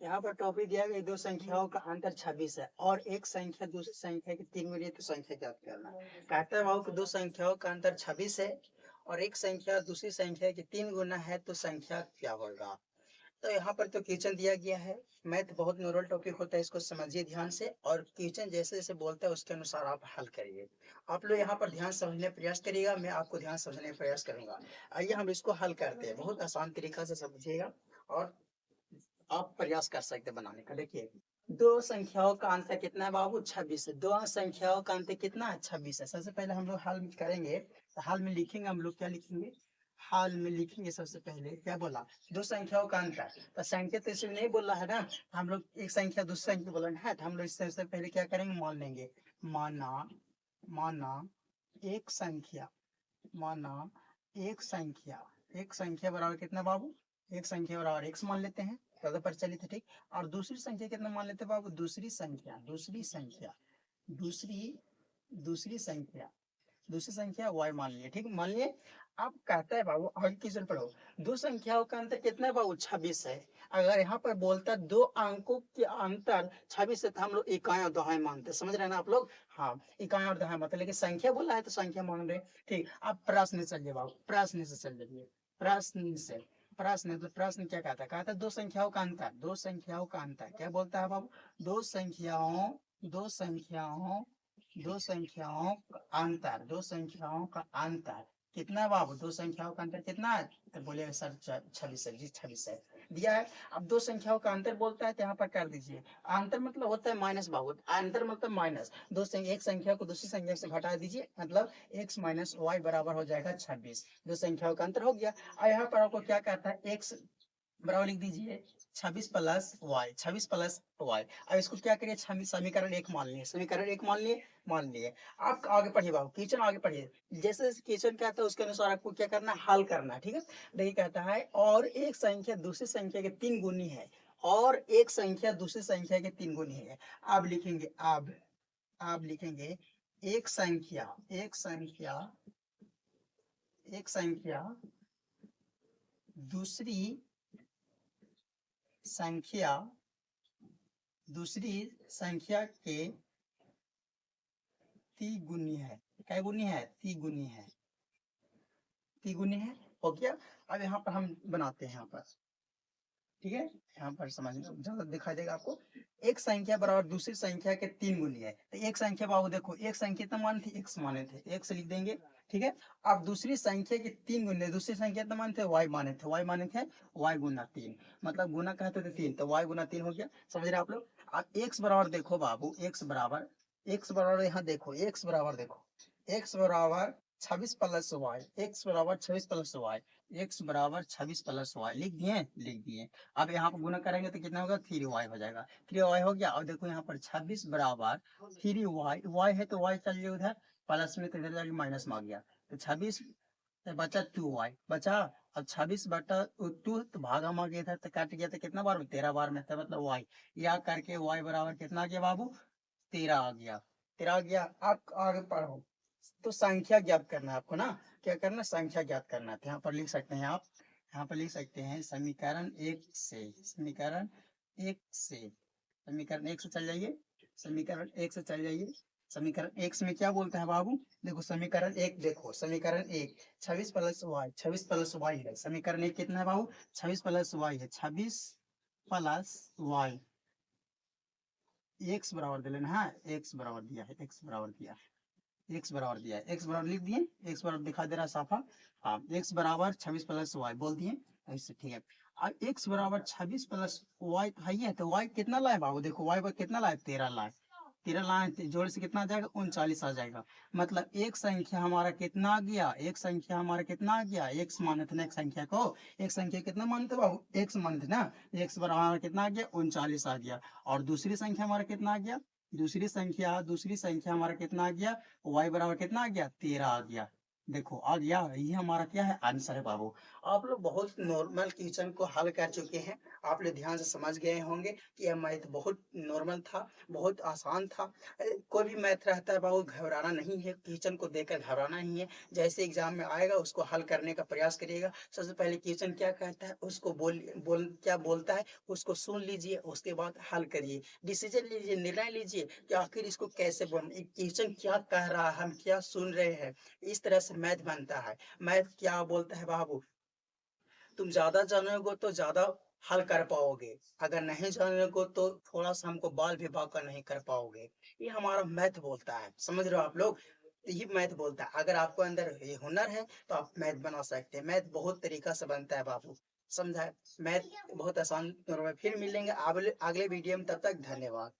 यहाँ पर टॉपिक दिया गया दो संख्याओं का अंतर 26 है और एक संख्या दूसरी संख्या की 3 गुनी है तो संख्या ज्ञात करना। कहता है भाव कि दो संख्याओं का अंतर 26 है और एक संख्या दूसरी संख्या की 3 गुना है तो संख्या क्या होगा। तो यहाँ पर तो क्वेश्चन दिया गया है। मैथ बहुत नॉर्मल टॉपिक होता है, इसको समझिए ध्यान से और क्वेश्चन जैसे जैसे बोलता है उसके अनुसार आप हल करिए। आप लोग यहाँ पर ध्यान समझने का प्रयास करिएगा, मैं आपको ध्यान समझने का प्रयास करूंगा। आइए हम इसको हल करते हैं, बहुत आसान तरीका से समझिएगा और आप प्रयास कर सकते बनाने का। देखिए दो संख्याओं का अंतर कितना है बाबू, 26 है। दो संख्याओं का अंतर कितना है, 26 है। सबसे पहले हम लोग हल करेंगे तो हल में लिखेंगे, हम लोग क्या लिखेंगे, हाल में लिखेंगे। सबसे पहले क्या बोला, दो संख्याओं का अंतर, तो संख्या तो इसमें नहीं बोल रहा है ना, तो हम लोग एक संख्या दूसरी संख्या बोलना है तो हम लोग इससे सबसे पहले क्या करेंगे, मान लेंगे। माना माना एक संख्या, माना एक संख्या बराबर कितना बाबू, एक संख्या बराबर x मान लेते हैं, ज्यादा प्रचलित है ठीक। और दूसरी संख्या कितना मान लेते हैं बाबू, दूसरी संख्या दूसरी दूसरी संख्या y मान लिए, ठीक मान लिए। अब कहता है बाबू आगे क्वेश्चन पढ़ो, दो संख्याओं का अंतर कितना है बाबू, 26 है। अगर यहाँ पर बोलता दो अंकों के अंतर 26 है तो हम लोग इकाई और दहाई मानते हैं, समझ रहे हैं ना आप लोग। हाँ इकाई और दहाई मानते, लेकिन संख्या बोला है तो संख्या मान रहे हैं, ठीक। अब प्रश्न से चलिए बाबू, प्रश्न से चल जाइए, प्रश्न से। प्रश्न क्या कहता है दो संख्याओं का अंतर, दो संख्याओं का अंतर क्या बोलता है बाबू, दो संख्याओं दो संख्याओं दो संख्याओं का अंतर कितना है बाबू, दो संख्याओं का अंतर कितना है, तो बोलेगा सर 26 है जी, 26 है दिया है। अब दो संख्याओं का अंतर बोलता है तो यहाँ पर कर दीजिए, अंतर मतलब होता है माइनस बाबू, अंतर मतलब माइनस। एक संख्या को दूसरी संख्या से घटा दीजिए, मतलब x माइनस वाई बराबर हो जाएगा 26। दो संख्याओं का अंतर हो गया। और यहाँ पर आपको क्या कहता है, x बराबर लिख दीजिए 26 प्लस वाई, 26 प्लस वाई। अब इसको क्या करिए, समीकरण एक मान लिए, समीकरण एक मान लिए। आप आगे पढ़िए बाबू, क्वेश्चन आगे पढ़िए, जैसे जैसे क्वेश्चन कहता है उसके अनुसार आपको क्या करना है, हल करना है, ठीक है। देखिए कहता है और एक संख्या दूसरी संख्या के 3 गुनी है, और एक संख्या दूसरी संख्या के 3 गुनी है। आप लिखेंगे, आप लिखेंगे एक संख्या दूसरी संख्या के तिगुनी है, क्या गुनी है, तिगुनी है। हो गया। अब यहाँ पर हम बनाते हैं, यहाँ पर ठीक है, यहाँ पर समझ ज्यादा दिखाई देगा आपको। एक संख्या बराबर दूसरी संख्या के 3 गुनी है, तो एक संख्या बाबू देखो, एक संख्या कितना माने थे, x माने थे, x लिख देंगे, ठीक है। अब दूसरी संख्या के 3 गुने, दूसरी संख्या कितना माने थे, y माने थे, y गुना 3, मतलब गुना कहते थे 3, तो y गुना 3 हो गया, समझ रहे आप लोग। अब x बराबर देखो बाबू, x बराबर यहाँ देखो, x बराबर देखो, x बराबर 26 प्लस वाई, x बराबर 26 प्लस वाई, x बराबर 26 प्लस वाई लिख दिए। अब यहाँ पर गुना करेंगे तो कितना होगा, 3y हो जाएगा, 3y हो गया। और देखो यहाँ पर 26 बराबर 3y, y है तो y चलिए उधर प्लस में, तो इधर जाके माइनस में आ गया, तो 26 बचा 2y बचा। अब 26 बटा 2 तो भागा में गया था तो कट गया, तो कितना बार में, 13 बार में था, मतलब y या करके y बराबर कितना आ गया बाबू, 13 आ गया, 13 आ गया। आप आगे पढ़ो, तो संख्या ज्ञात करना है आपको ना, क्या करना, संख्या ज्ञात करना है। तो यहाँ पर लिख सकते हैं आप, यहाँ पर लिख सकते हैं समीकरण एक से चल जाइए, समीकरण एक में क्या बोलता है बाबू, देखो समीकरण एक, देखो समीकरण एक 26 प्लस वाई है, समीकरण एक कितना है बाबू, 26 प्लस वाई है, 26 प्लस वाई, एक्स बराबर दे लेना है, एक्स बराबर दिया है, x बराबर लिख दिए, x बराबर दिखा दे रहा है साफा, हाँ x बराबर 26 प्लस वाई बोल दिए ऐसे, ठीक है। अब x बराबर 26 प्लस वाई है, तो y कितना लाए बाबू, देखो y पर कितना लाए, 13 लाए, 13 लाए, जोड़ से कितना आ जाएगा, 39 आ जाएगा। मतलब एक संख्या हमारा कितना आ गया, x माने थे ना, एक संख्या कितना मानते बाबू, x मानते ना, x बराबर हमारा कितना आ गया, 39 आ गया। और दूसरी संख्या हमारा कितना आ गया, दूसरी संख्या हमारा कितना आ गया, y बराबर कितना आ गया, 13 आ गया, देखो आ गया, ये हमारा क्या है आंसर है बाबू। आप लोग बहुत नॉर्मल क्वेश्चन को हल कर चुके हैं। आप लोग ध्यान से समझ गए होंगे कि यह मैथ बहुत नॉर्मल था, बहुत आसान था। कोई भी मैथ रहता है बाबू, घबराना नहीं है, क्वेश्चन को देखकर घबराना नहीं है। जैसे एग्जाम में आएगा उसको हल करने का प्रयास करिएगा। सबसे पहले क्वेश्चन क्या कहता है उसको बोल क्या बोलता है उसको सुन लीजिए, उसके बाद हल करिए, डिसीजन लीजिए, निर्णय लीजिए कि आखिर इसको कैसे क्वेश्चन क्या कह रहा है, हम क्या सुन रहे हैं। इस तरह से मैथ बनता है। मैथ क्या बोलता है बाबू, तुम ज्यादा जानोगे तो ज्यादा हल कर पाओगे, अगर नहीं जानोगे तो थोड़ा सा हमको बाल भी बांका नहीं कर पाओगे। ये हमारा मैथ बोलता है, समझ रहे हो आप लोग। ये मैथ बोलता है, अगर आपको अंदर ये हुनर है तो आप मैथ बना सकते हैं। मैथ बहुत तरीका से बनता है बाबू, समझा है। मैथ बहुत आसान। फिर मिलेंगे अगले अगले वीडियो में, तब तक धन्यवाद।